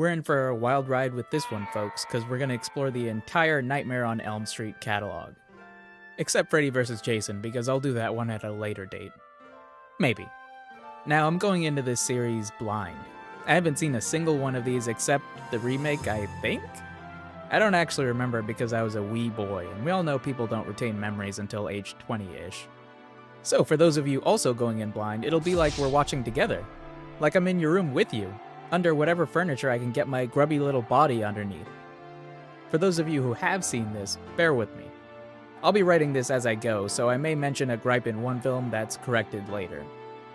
We're in for a wild ride with this one, folks, because we're going to explore the entire Nightmare on Elm Street catalog. Except Freddy vs. Jason, because I'll do that one at a later date. Maybe. Now, I'm going into this series blind. I haven't seen a single one of these except the remake, I think? I don't actually remember because I was a wee boy, and we all know people don't retain memories until age 20-ish. So for those of you also going in blind, it'll be like we're watching together. Like I'm in your room with you, under whatever furniture I can get my grubby little body underneath. For those of you who have seen this, bear with me. I'll be writing this as I go, so I may mention a gripe in one film that's corrected later.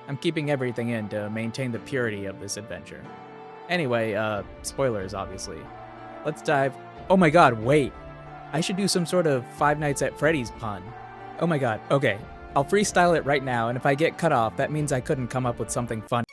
I'm keeping everything in to maintain the purity of this adventure. Anyway, spoilers obviously. Let's dive... Oh my god, wait! I should do some sort of Five Nights at Freddy's pun. Oh my god, okay. I'll freestyle it right now, and if I get cut off, that means I couldn't come up with something funny.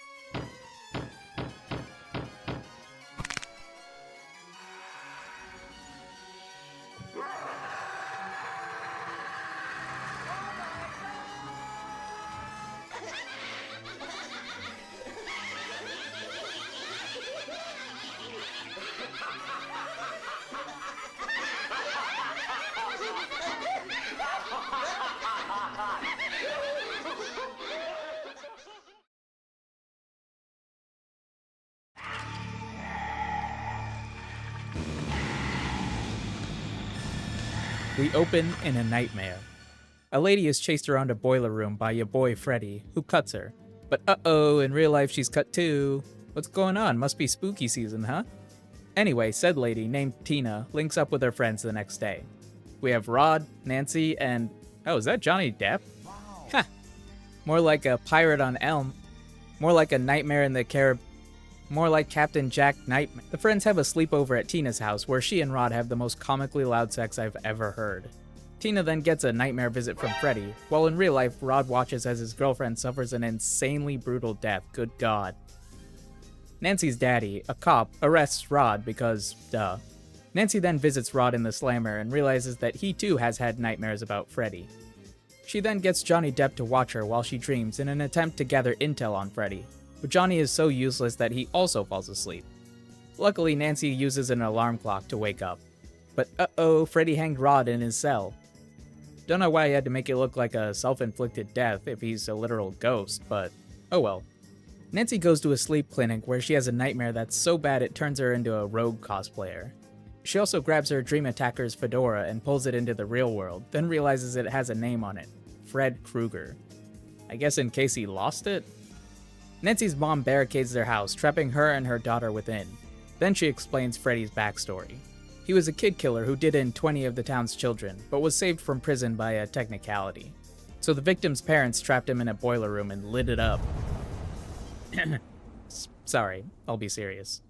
We open in a nightmare. A lady is chased around a boiler room by your boy Freddy, who cuts her. But uh-oh, in real life she's cut too. What's going on? Must be spooky season, huh? Anyway, said lady, named Tina, links up with her friends the next day. We have Rod, Nancy, and... Oh, is that Johnny Depp? Huh. More like a pirate on Elm. More like a nightmare in the More like Captain Jack Nightmare. The friends have a sleepover at Tina's house where she and Rod have the most comically loud sex I've ever heard. Tina then gets a nightmare visit from Freddy, while in real life Rod watches as his girlfriend suffers an insanely brutal death, good god. Nancy's daddy, a cop, arrests Rod because, duh. Nancy then visits Rod in the slammer and realizes that he too has had nightmares about Freddy. She then gets Johnny Depp to watch her while she dreams in an attempt to gather intel on Freddy. But Johnny is so useless that he also falls asleep. Luckily, Nancy uses an alarm clock to wake up. But uh-oh, Freddy hanged Rod in his cell. Don't know why he had to make it look like a self-inflicted death if he's a literal ghost, but oh well. Nancy goes to a sleep clinic where she has a nightmare that's so bad it turns her into a rogue cosplayer. She also grabs her Dream Attacker's fedora and pulls it into the real world, then realizes it has a name on it, Fred Krueger. I guess in case he lost it? Nancy's mom barricades their house, trapping her and her daughter within. Then she explains Freddy's backstory. He was a kid killer who did in 20 of the town's children, but was saved from prison by a technicality. So the victim's parents trapped him in a boiler room and lit it up. Sorry, I'll be serious.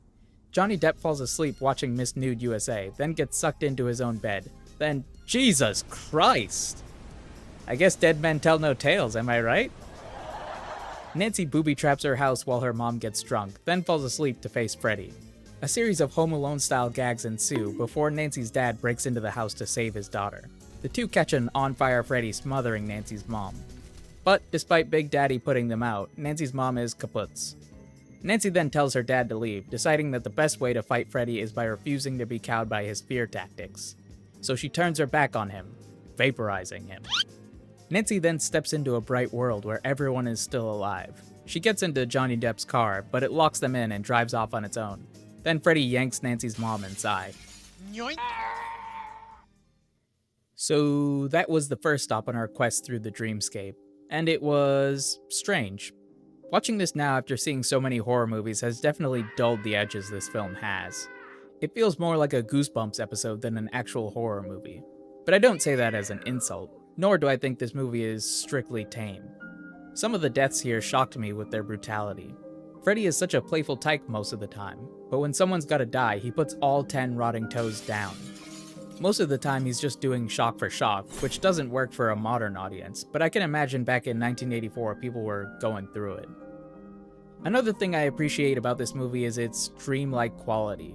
Johnny Depp falls asleep watching Miss Nude USA, then gets sucked into his own bed. Then, Jesus Christ! I guess dead men tell no tales, am I right? Nancy booby traps her house while her mom gets drunk, then falls asleep to face Freddy. A series of Home Alone-style gags ensue before Nancy's dad breaks into the house to save his daughter. The two catch an on-fire Freddy smothering Nancy's mom. But despite Big Daddy putting them out, Nancy's mom is kaputs. Nancy then tells her dad to leave, deciding that the best way to fight Freddy is by refusing to be cowed by his fear tactics. So she turns her back on him, vaporizing him. Nancy then steps into a bright world where everyone is still alive. She gets into Johnny Depp's car, but it locks them in and drives off on its own. Then Freddy yanks Nancy's mom inside. Yoink. So that was the first stop on our quest through the dreamscape, and it was strange. Watching this now after seeing so many horror movies has definitely dulled the edges this film has. It feels more like a Goosebumps episode than an actual horror movie. But I don't say that as an insult, nor do I think this movie is strictly tame. Some of the deaths here shocked me with their brutality. Freddy is such a playful tyke most of the time, but when someone's gotta die, he puts all 10 rotting toes down. Most of the time he's just doing shock for shock, which doesn't work for a modern audience, but I can imagine back in 1984 people were going through it. Another thing I appreciate about this movie is its dreamlike quality.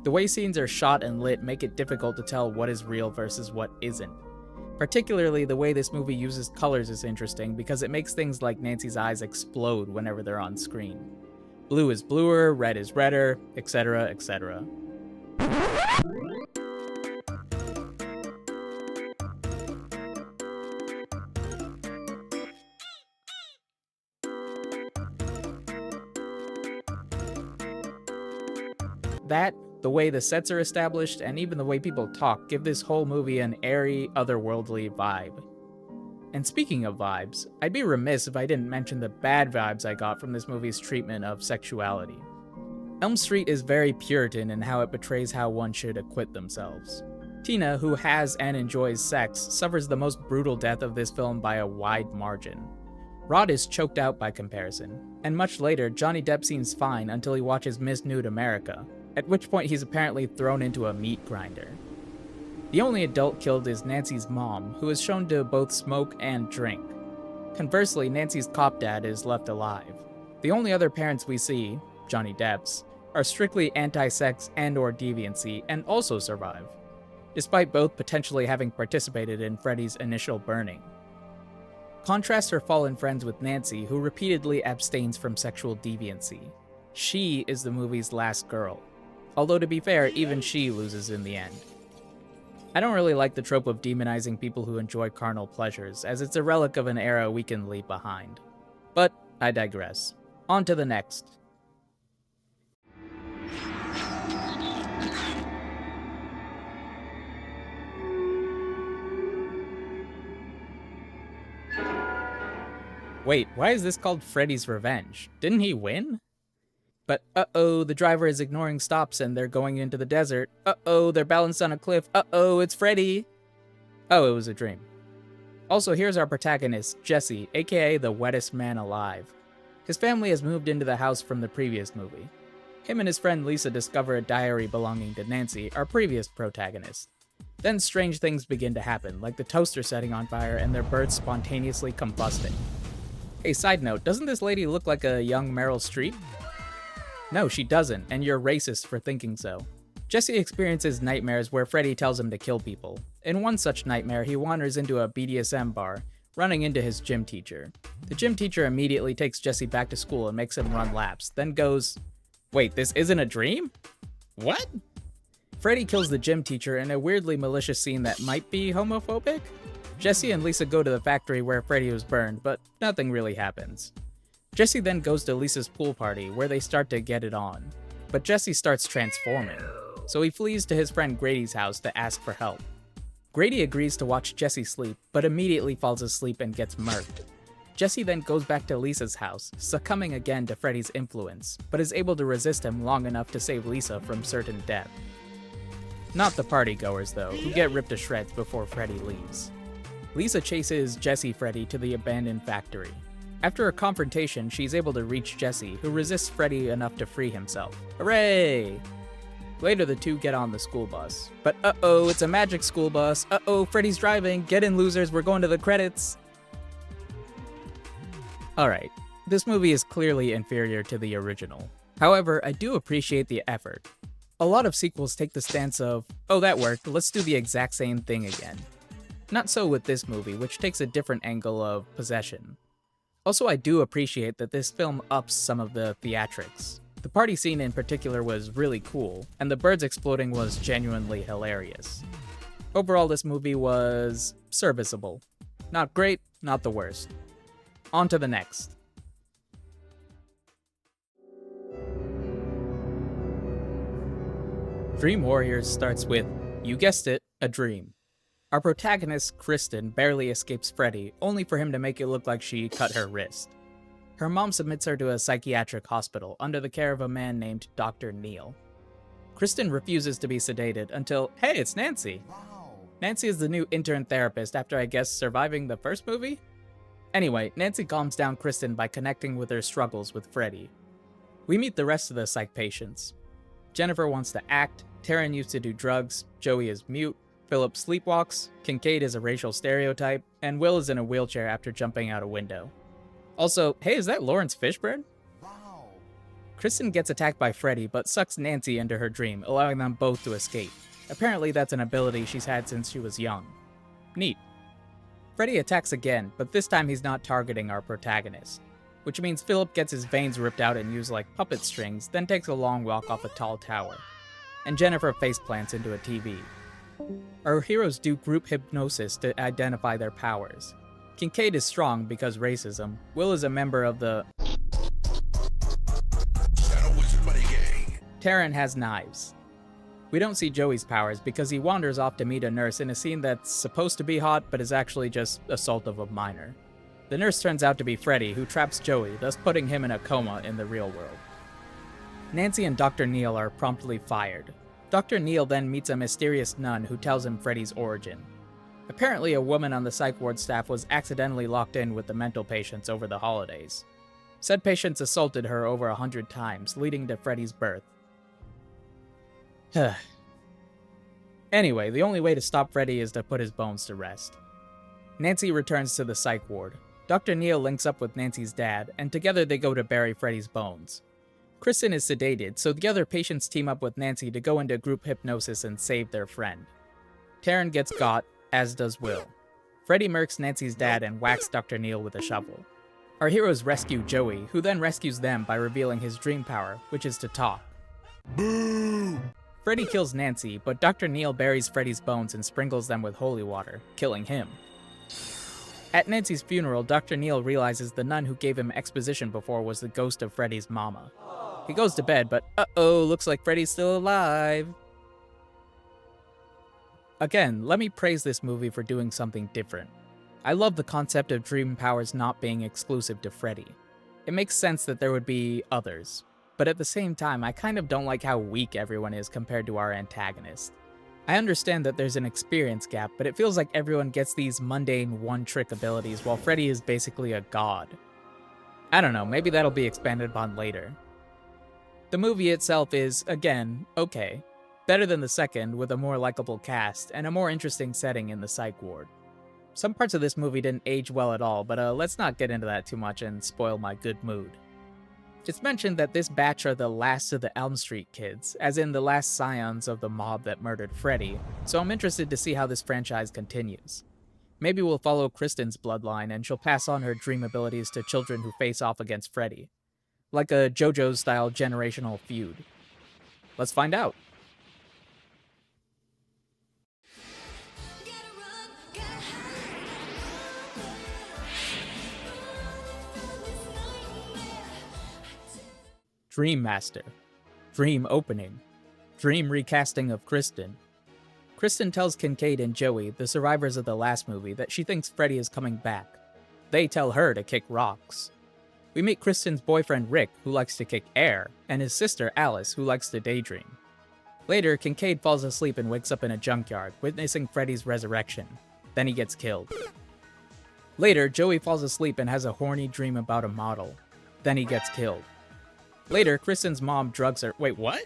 The way scenes are shot and lit make it difficult to tell what is real versus what isn't. Particularly the way this movie uses colors is interesting because it makes things like Nancy's eyes explode whenever they're on screen. Blue is bluer, red is redder, etc., etc. That, the way the sets are established, and even the way people talk give this whole movie an airy, otherworldly vibe. And speaking of vibes, I'd be remiss if I didn't mention the bad vibes I got from this movie's treatment of sexuality. Elm Street is very Puritan in how it portrays how one should acquit themselves. Tina, who has and enjoys sex, suffers the most brutal death of this film by a wide margin. Rod is choked out by comparison, and much later, Johnny Depp seems fine until he watches Miss Nude America, at which point he's apparently thrown into a meat grinder. The only adult killed is Nancy's mom, who is shown to both smoke and drink. Conversely, Nancy's cop dad is left alive. The only other parents we see, Johnny Depp's, are strictly anti-sex and/or deviancy and also survive, despite both potentially having participated in Freddy's initial burning. Contrast her fallen friends with Nancy, who repeatedly abstains from sexual deviancy. She is the movie's last girl, although to be fair, even she loses in the end. I don't really like the trope of demonizing people who enjoy carnal pleasures, as it's a relic of an era we can leave behind. But I digress. On to the next. Wait, why is this called Freddy's Revenge? Didn't he win? But uh-oh, the driver is ignoring stops and they're going into the desert. Uh-oh, they're balanced on a cliff. Uh-oh, it's Freddy. Oh, it was a dream. Also, here's our protagonist, Jesse, aka the wettest man alive. His family has moved into the house from the previous movie. Him and his friend Lisa discover a diary belonging to Nancy, our previous protagonist. Then strange things begin to happen, like the toaster setting on fire and their birds spontaneously combusting. Hey, side note, doesn't this lady look like a young Meryl Streep? No, she doesn't, and you're racist for thinking so. Jesse experiences nightmares where Freddy tells him to kill people. In one such nightmare, he wanders into a BDSM bar, running into his gym teacher. The gym teacher immediately takes Jesse back to school and makes him run laps, then goes, "Wait, this isn't a dream? What?" Freddy kills the gym teacher in a weirdly malicious scene that might be homophobic? Jesse and Lisa go to the factory where Freddy was burned, but nothing really happens. Jesse then goes to Lisa's pool party, where they start to get it on. But Jesse starts transforming, so he flees to his friend Grady's house to ask for help. Grady agrees to watch Jesse sleep, but immediately falls asleep and gets murked. Jesse then goes back to Lisa's house, succumbing again to Freddy's influence, but is able to resist him long enough to save Lisa from certain death. Not the partygoers, though, who get ripped to shreds before Freddy leaves. Lisa chases Jesse Freddy to the abandoned factory. After a confrontation, she's able to reach Jesse, who resists Freddy enough to free himself. Hooray! Later, the two get on the school bus. But uh-oh, it's a magic school bus. Uh-oh, Freddy's driving. Get in, losers, we're going to the credits. Alright, this movie is clearly inferior to the original. However, I do appreciate the effort. A lot of sequels take the stance of, oh that worked, let's do the exact same thing again. Not so with this movie, which takes a different angle of possession. Also, I do appreciate that this film ups some of the theatrics. The party scene in particular was really cool, and the birds exploding was genuinely hilarious. Overall, this movie was serviceable. Not great, not the worst. On to the next. Dream Warriors starts with, you guessed it, a dream. Our protagonist, Kristen, barely escapes Freddy, only for him to make it look like she cut her wrist. Her mom submits her to a psychiatric hospital under the care of a man named Dr. Neil. Kristen refuses to be sedated until, hey, it's Nancy! Wow. Nancy is the new intern therapist after, I guess, surviving the first movie? Anyway, Nancy calms down Kristen by connecting with her struggles with Freddy. We meet the rest of the psych patients. Jennifer wants to act, Taryn used to do drugs, Joey is mute, Philip sleepwalks, Kincaid is a racial stereotype, and Will is in a wheelchair after jumping out a window. Also, hey, is that Lawrence Fishburne? Wow. Kristen gets attacked by Freddy, but sucks Nancy into her dream, allowing them both to escape. Apparently that's an ability she's had since she was young. Neat. Freddy attacks again, but this time he's not targeting our protagonist. which means Philip gets his veins ripped out and used like puppet strings, then takes a long walk off a tall tower. And Jennifer faceplants into a TV. Our heroes do group hypnosis to identify their powers. Kincaid is strong because racism. Will is a member of the Taryn has knives. We don't see Joey's powers because he wanders off to meet a nurse in a scene that's supposed to be hot but is actually just assault of a minor. The nurse turns out to be Freddy, who traps Joey, thus putting him in a coma in the real world. Nancy and Dr. Neil are promptly fired. Dr. Neil then meets a mysterious nun who tells him Freddy's origin. Apparently, a woman on the psych ward staff was accidentally locked in with the mental patients over the holidays. Said patients assaulted her over 100 times, leading to Freddy's birth. Anyway, the only way to stop Freddy is to put his bones to rest. Nancy returns to the psych ward. Dr. Neil links up with Nancy's dad, and together they go to bury Freddy's bones. Kristen is sedated, so the other patients team up with Nancy to go into group hypnosis and save their friend. Taryn gets got, as does Will. Freddy murks Nancy's dad and whacks Dr. Neil with a shovel. Our heroes rescue Joey, who then rescues them by revealing his dream power, which is to talk. Boo! Freddy kills Nancy, but Dr. Neil buries Freddy's bones and sprinkles them with holy water, killing him. At Nancy's funeral, Dr. Neil realizes the nun who gave him exposition before was the ghost of Freddy's mama. He goes to bed, but uh-oh, looks like Freddy's still alive. Again, let me praise this movie for doing something different. I love the concept of dream powers not being exclusive to Freddy. It makes sense that there would be others, but at the same time, I kind of don't like how weak everyone is compared to our antagonist. I understand that there's an experience gap, but it feels like everyone gets these mundane one-trick abilities while Freddy is basically a god. I don't know, maybe that'll be expanded upon later. The movie itself is, again, okay. Better than the second, with a more likable cast, and a more interesting setting in the psych ward. Some parts of this movie didn't age well at all, but let's not get into that too much and spoil my good mood. It's mentioned that this batch are the last of the Elm Street kids, as in the last scions of the mob that murdered Freddy, so I'm interested to see how this franchise continues. Maybe we'll follow Kristen's bloodline and she'll pass on her dream abilities to children who face off against Freddy. Like a JoJo-style generational feud. Let's find out. Dream Master. Dream opening. Dream recasting of Kristen. Kristen tells Kincaid and Joey, the survivors of the last movie, that she thinks Freddy is coming back. They tell her to kick rocks. We meet Kristen's boyfriend Rick, who likes to kick air, and his sister Alice, who likes to daydream. Later, Kincaid falls asleep and wakes up in a junkyard, witnessing Freddy's resurrection. Then he gets killed. Later, Joey falls asleep and has a horny dream about a model. Then he gets killed. Later, Kristen's mom drugs her. Wait, what?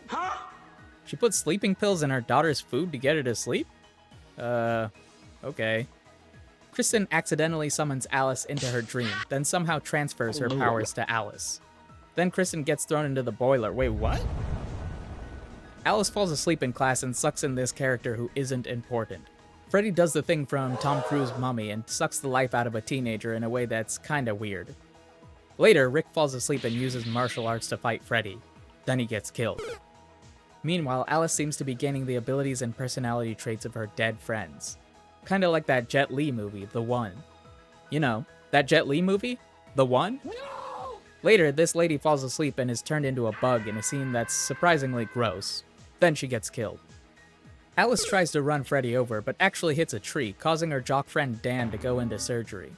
She put sleeping pills in her daughter's food to get her to sleep? Okay. Kristen accidentally summons Alice into her dream, then somehow transfers her powers to Alice. Then Kristen gets thrown into the boiler. Wait, what? Alice falls asleep in class and sucks in this character who isn't important. Freddy does the thing from Tom Cruise Mummy and sucks the life out of a teenager in a way that's kinda weird. Later, Rick falls asleep and uses martial arts to fight Freddy. Then he gets killed. Meanwhile, Alice seems to be gaining the abilities and personality traits of her dead friends. Kinda like that Jet Li movie, The One. You know, that Jet Li movie? The One? No! Later, this lady falls asleep and is turned into a bug in a scene that's surprisingly gross. Then she gets killed. Alice tries to run Freddy over, but actually hits a tree, causing her jock friend Dan to go into surgery.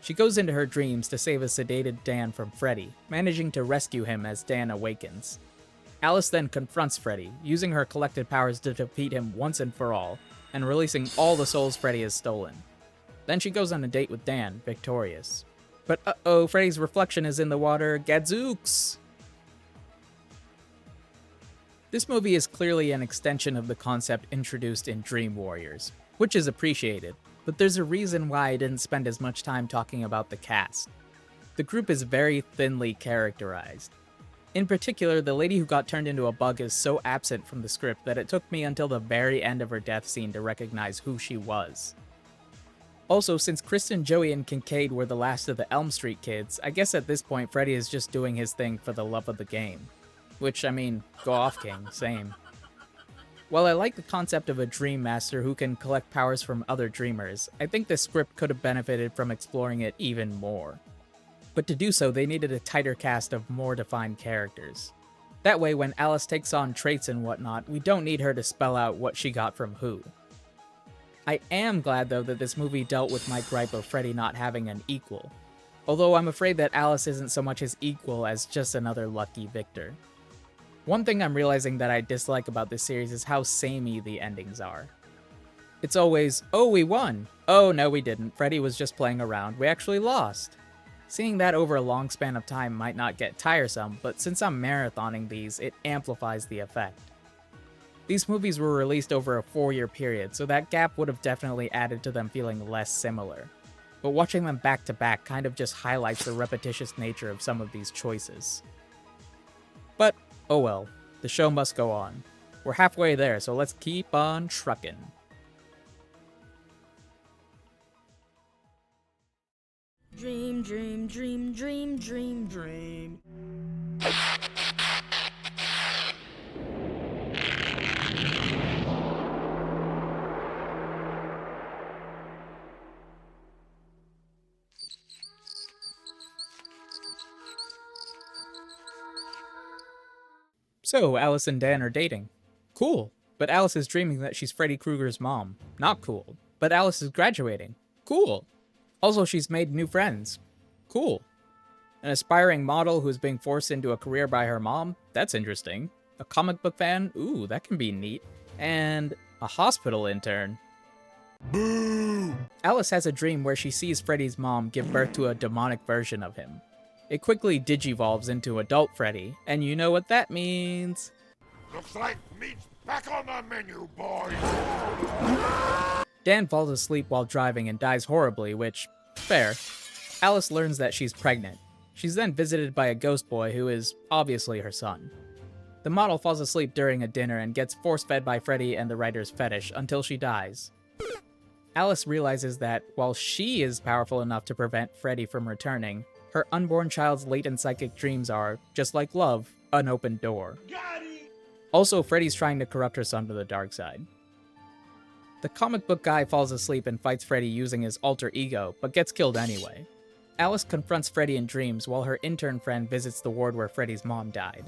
She goes into her dreams to save a sedated Dan from Freddy, managing to rescue him as Dan awakens. Alice then confronts Freddy, using her collected powers to defeat him once and for all, and releasing all the souls Freddy has stolen. Then she goes on a date with Dan, victorious. But uh-oh, Freddy's reflection is in the water. Gadzooks! This movie is clearly an extension of the concept introduced in Dream Warriors, which is appreciated, but there's a reason why I didn't spend as much time talking about the cast. The group is very thinly characterized. In particular, the lady who got turned into a bug is so absent from the script that it took me until the very end of her death scene to recognize who she was. Also, since Kristen, Joey, and Kincaid were the last of the Elm Street kids, I guess at this point Freddy is just doing his thing for the love of the game. Which, I mean, go off, King, same. While I like the concept of a Dream Master who can collect powers from other dreamers, I think the script could have benefited from exploring it even more. But to do so, they needed a tighter cast of more defined characters. That way, when Alice takes on traits and whatnot, we don't need her to spell out what she got from who. I am glad though that this movie dealt with my gripe of Freddy not having an equal. Although I'm afraid that Alice isn't so much his equal as just another lucky victor. One thing I'm realizing that I dislike about this series is how samey the endings are. It's always, oh we won! Oh no we didn't, Freddy was just playing around, we actually lost. Seeing that over a long span of time might not get tiresome, but since I'm marathoning these, it amplifies the effect. These movies were released over a 4-year period, so that gap would have definitely added to them feeling less similar. But watching them back to back kind of just highlights the repetitious nature of some of these choices. But, oh well, the show must go on. We're halfway there, so let's keep on trucking. Dream, dream, dream, dream, dream, dream. So, Alice and Dan are dating. Cool. But Alice is dreaming that she's Freddy Krueger's mom. Not cool. But Alice is graduating. Cool. Also, she's made new friends. Cool. An aspiring model who's being forced into a career by her mom? That's interesting. A comic book fan? Ooh, that can be neat. And a hospital intern. Boo! Alice has a dream where she sees Freddy's mom give birth to a demonic version of him. It quickly digivolves into adult Freddy, and you know what that means. Looks like meat's back on the menu, boys! Dan falls asleep while driving and dies horribly, which, fair. Alice learns that she's pregnant. She's then visited by a ghost boy who is obviously her son. The model falls asleep during a dinner and gets force-fed by Freddy and the writer's fetish until she dies. Alice realizes that while she is powerful enough to prevent Freddy from returning, her unborn child's latent psychic dreams are, just like love, an open door. Also, Freddy's trying to corrupt her son to the dark side. The comic book guy falls asleep and fights Freddy using his alter ego, but gets killed anyway. Alice confronts Freddy in dreams while her intern friend visits the ward where Freddy's mom died.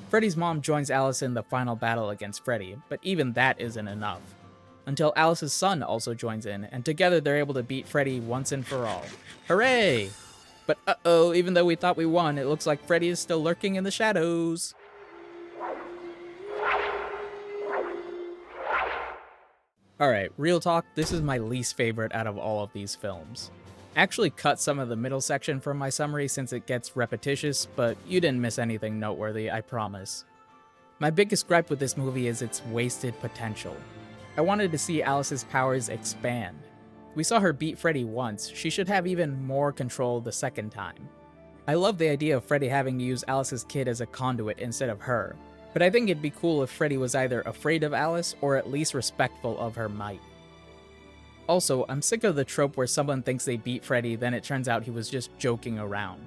Freddy's mom joins Alice in the final battle against Freddy, but even that isn't enough. Until Alice's son also joins in, and together they're able to beat Freddy once and for all. Hooray! But uh-oh, even though we thought we won, it looks like Freddy is still lurking in the shadows. Alright, real talk, this is my least favorite out of all of these films. I actually cut some of the middle section from my summary since it gets repetitious, but you didn't miss anything noteworthy, I promise. My biggest gripe with this movie is its wasted potential. I wanted to see Alice's powers expand. We saw her beat Freddy once, she should have even more control the second time. I love the idea of Freddy having to use Alice's kid as a conduit instead of her, but I think it'd be cool if Freddy was either afraid of Alice or at least respectful of her might. Also, I'm sick of the trope where someone thinks they beat Freddy, then it turns out he was just joking around.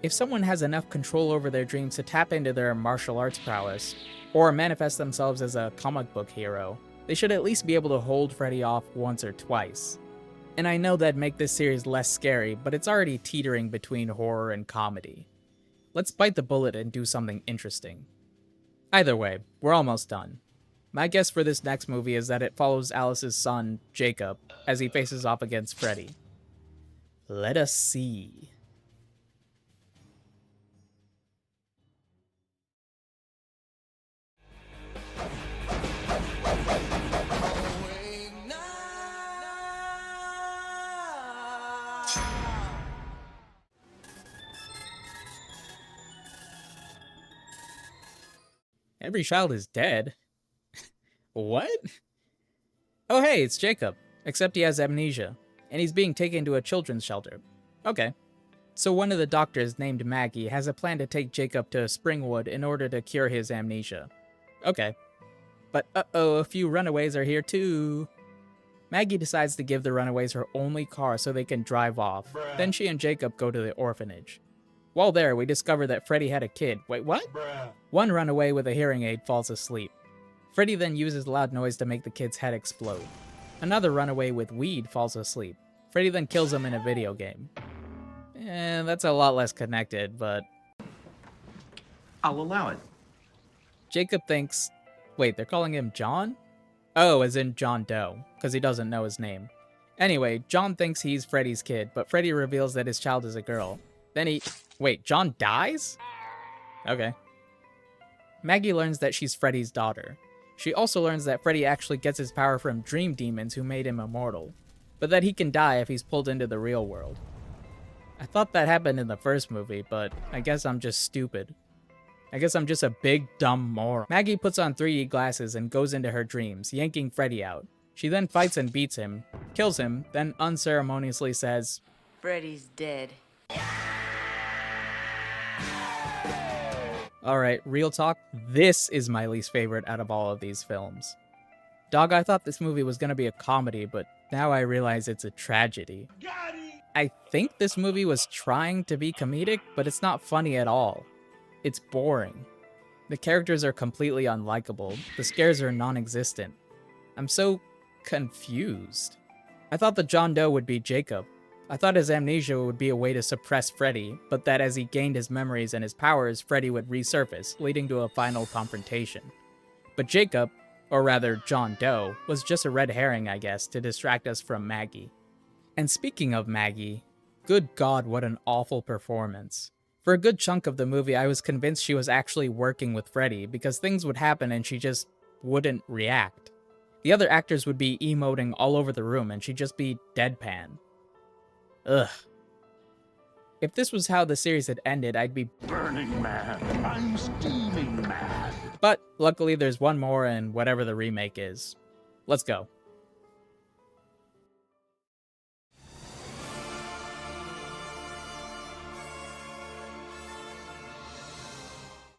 If someone has enough control over their dreams to tap into their martial arts prowess, or manifest themselves as a comic book hero, they should at least be able to hold Freddy off once or twice. And I know that'd make this series less scary, but it's already teetering between horror and comedy. Let's bite the bullet and do something interesting. Either way, we're almost done. My guess for this next movie is that it follows Alice's son, Jacob, as he faces off against Freddy. Let us see. Every child is dead? What? Oh hey, it's Jacob. Except he has amnesia, and he's being taken to a children's shelter. Okay. So one of the doctors, named Maggie, has a plan to take Jacob to Springwood in order to cure his amnesia. Okay. But uh-oh, a few runaways are here too. Maggie decides to give the runaways her only car so they can drive off. Then she and Jacob go to the orphanage. While there, we discover that Freddy had a kid. Wait, what? One runaway with a hearing aid falls asleep. Freddy then uses loud noise to make the kid's head explode. Another runaway with weed falls asleep. Freddy then kills him in a video game. That's a lot less connected, but I'll allow it. Jacob thinks... Wait, they're calling him John? Oh, as in John Doe, because he doesn't know his name. Anyway, John thinks he's Freddy's kid, but Freddy reveals that his child is a girl. Then he... Wait, John dies? Okay. Maggie learns that she's Freddy's daughter. She also learns that Freddy actually gets his power from dream demons who made him immortal, but that he can die if he's pulled into the real world. I thought that happened in the first movie, but I guess I'm just stupid. I guess I'm just a big dumb moron. Maggie puts on 3D glasses and goes into her dreams, yanking Freddy out. She then fights and beats him, kills him, then unceremoniously says, Freddy's dead. Alright, real talk, this is my least favorite out of all of these films. Dog, I thought this movie was gonna be a comedy, but now I realize it's a tragedy. I think this movie was trying to be comedic, but it's not funny at all. It's boring. The characters are completely unlikable. The scares are non-existent. I'm so confused. I thought that John Doe would be Jacob. I thought his amnesia would be a way to suppress Freddy, but that as he gained his memories and his powers, Freddy would resurface, leading to a final confrontation. But Jacob, or rather John Doe, was just a red herring, I guess, to distract us from Maggie. And speaking of Maggie, good God, what an awful performance. For a good chunk of the movie, I was convinced she was actually working with Freddy, because things would happen and she just wouldn't react. The other actors would be emoting all over the room and she'd just be deadpan. Ugh. If this was how the series had ended, I'd be Burning mad. I'm steaming mad. But luckily there's one more and whatever the remake is. Let's go.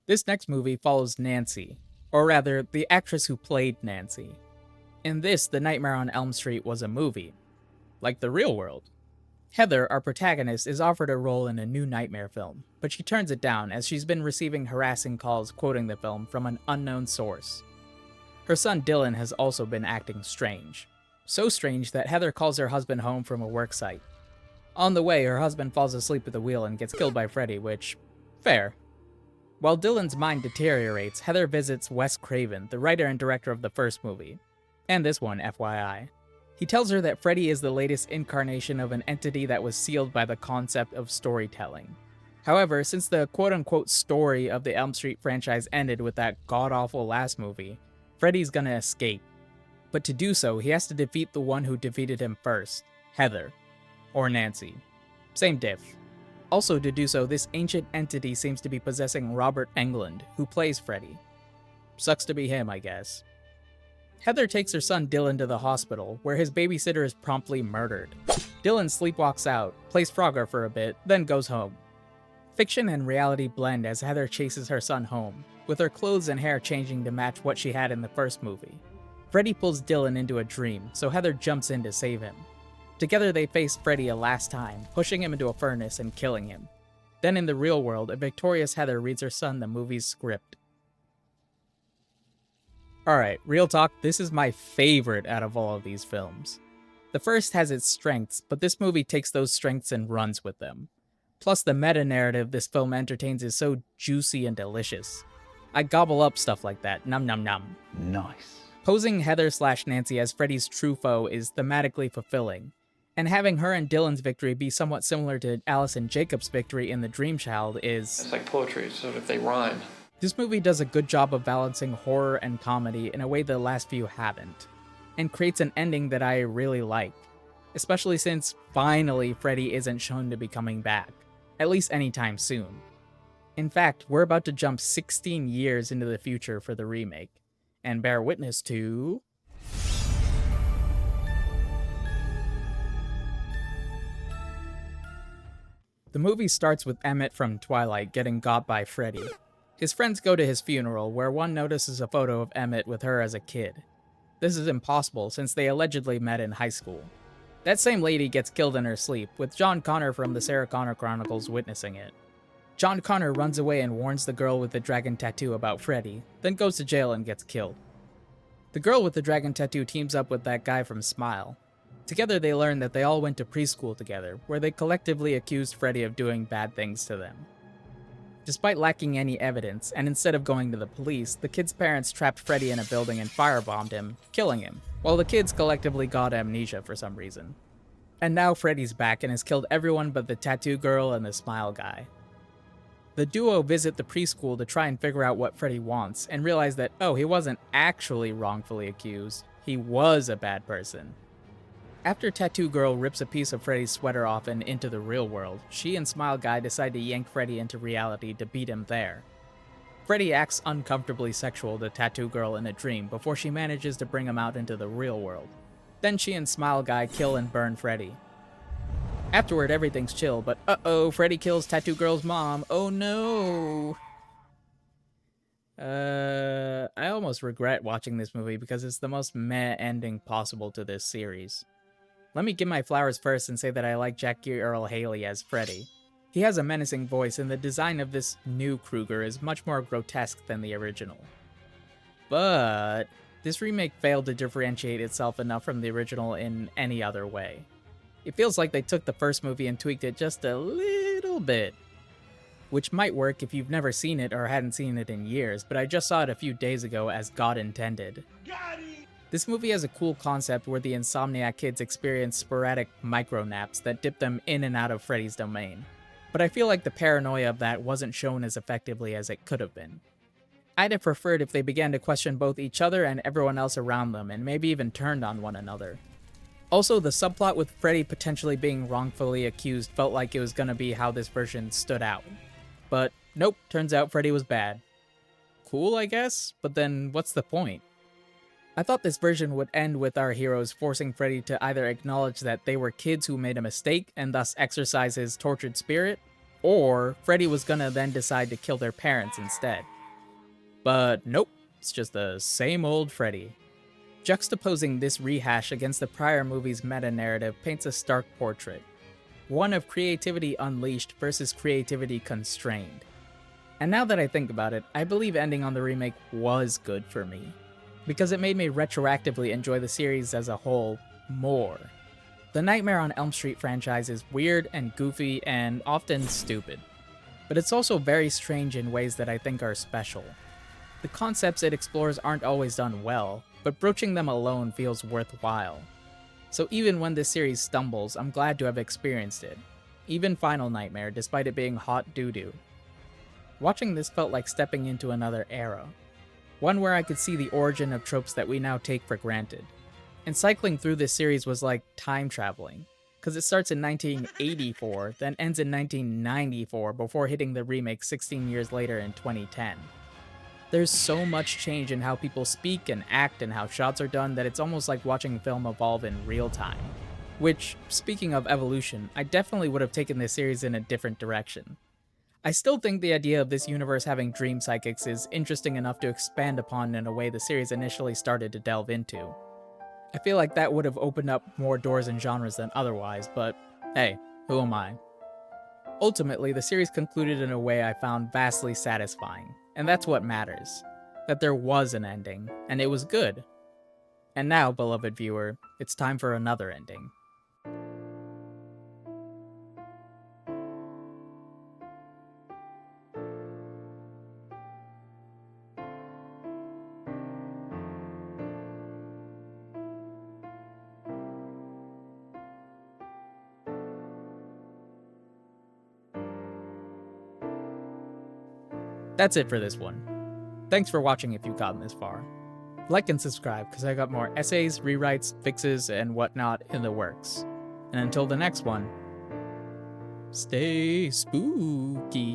This next movie follows Nancy, or rather, the actress who played Nancy. In this, The Nightmare on Elm Street was a movie, like the real world. Heather, our protagonist, is offered a role in a new Nightmare film, but she turns it down as she's been receiving harassing calls quoting the film from an unknown source. Her son Dylan has also been acting strange. So strange that Heather calls her husband home from a work site. On the way, her husband falls asleep at the wheel and gets killed by Freddy, which, fair. While Dylan's mind deteriorates, Heather visits Wes Craven, the writer and director of the first movie. And this one, FYI. He tells her that Freddy is the latest incarnation of an entity that was sealed by the concept of storytelling. However, since the quote-unquote story of the Elm Street franchise ended with that god-awful last movie, Freddy's gonna escape. But to do so, he has to defeat the one who defeated him first, Heather. Or Nancy. Same diff. Also, to do so, this ancient entity seems to be possessing Robert Englund, who plays Freddy. Sucks to be him, I guess. Heather takes her son Dylan to the hospital, where his babysitter is promptly murdered. Dylan sleepwalks out, plays Frogger for a bit, then goes home. Fiction and reality blend as Heather chases her son home, with her clothes and hair changing to match what she had in the first movie. Freddy pulls Dylan into a dream, so Heather jumps in to save him. Together they face Freddy a last time, pushing him into a furnace and killing him. Then in the real world, a victorious Heather reads her son the movie's script. Alright, real talk, this is my favorite out of all of these films. The first has its strengths, but this movie takes those strengths and runs with them. Plus the meta-narrative this film entertains is so juicy and delicious. I gobble up stuff like that, num num num. Nice. Posing Heather/Nancy as Freddy's true foe is thematically fulfilling, and having her and Dylan's victory be somewhat similar to Alice and Jacob's victory in The Dream Child is... It's like poetry, so if they rhyme. This movie does a good job of balancing horror and comedy in a way the last few haven't, and creates an ending that I really like, especially since finally Freddy isn't shown to be coming back, at least anytime soon. In fact, we're about to jump 16 years into the future for the remake, and bear witness to... The movie starts with Emmett from Twilight getting got by Freddy. His friends go to his funeral, where one notices a photo of Emmett with her as a kid. This is impossible since they allegedly met in high school. That same lady gets killed in her sleep, with John Connor from the Sarah Connor Chronicles witnessing it. John Connor runs away and warns the girl with the dragon tattoo about Freddy, then goes to jail and gets killed. The girl with the dragon tattoo teams up with that guy from Smile. Together they learn that they all went to preschool together, where they collectively accused Freddy of doing bad things to them. Despite lacking any evidence, and instead of going to the police, the kid's parents trapped Freddy in a building and firebombed him, killing him, while the kids collectively got amnesia for some reason. And now Freddy's back and has killed everyone but the tattoo girl and the Smile guy. The duo visit the preschool to try and figure out what Freddy wants, and realize that, oh, he wasn't actually wrongfully accused, he was a bad person. After Tattoo Girl rips a piece of Freddy's sweater off and into the real world, she and Smile Guy decide to yank Freddy into reality to beat him there. Freddy acts uncomfortably sexual to Tattoo Girl in a dream before she manages to bring him out into the real world. Then she and Smile Guy kill and burn Freddy. Afterward, everything's chill, but uh-oh, Freddy kills Tattoo Girl's mom. Oh no! I almost regret watching this movie because it's the most meh ending possible to this series. Let me give my flowers first and say that I like Jackie Earle Haley as Freddy. He has a menacing voice, and the design of this new Krueger is much more grotesque than the original. But this remake failed to differentiate itself enough from the original in any other way. It feels like they took the first movie and tweaked it just a little bit. Which might work if you've never seen it or hadn't seen it in years, but I just saw it a few days ago as God intended. This movie has a cool concept where the Insomniac kids experience sporadic micro-naps that dip them in and out of Freddy's domain. But I feel like the paranoia of that wasn't shown as effectively as it could have been. I'd have preferred if they began to question both each other and everyone else around them, and maybe even turned on one another. Also, the subplot with Freddy potentially being wrongfully accused felt like it was gonna be how this version stood out. But nope, turns out Freddy was bad. Cool, I guess, but then what's the point? I thought this version would end with our heroes forcing Freddy to either acknowledge that they were kids who made a mistake and thus exorcise his tortured spirit, or Freddy was gonna then decide to kill their parents instead. But nope, it's just the same old Freddy. Juxtaposing this rehash against the prior movie's meta-narrative paints a stark portrait. One of creativity unleashed versus creativity constrained. And now that I think about it, I believe ending on the remake was good for me, because it made me retroactively enjoy the series as a whole more. The Nightmare on Elm Street franchise is weird and goofy and often stupid, but it's also very strange in ways that I think are special. The concepts it explores aren't always done well, but broaching them alone feels worthwhile. So even when this series stumbles, I'm glad to have experienced it. Even Final Nightmare, despite it being hot doo-doo. Watching this felt like stepping into another era. One where I could see the origin of tropes that we now take for granted. And cycling through this series was like time traveling, because it starts in 1984, then ends in 1994 before hitting the remake 16 years later in 2010. There's so much change in how people speak and act and how shots are done that it's almost like watching film evolve in real time. Which, speaking of evolution, I definitely would have taken this series in a different direction. I still think the idea of this universe having dream psychics is interesting enough to expand upon in a way the series initially started to delve into. I feel like that would have opened up more doors and genres than otherwise, but hey, who am I? Ultimately, the series concluded in a way I found vastly satisfying, and that's what matters. That there was an ending, and it was good. And now, beloved viewer, it's time for another ending. That's it for this one. Thanks for watching if you've gotten this far. Like and subscribe, because I got more essays, rewrites, fixes, and whatnot in the works. And until the next one, stay spooky.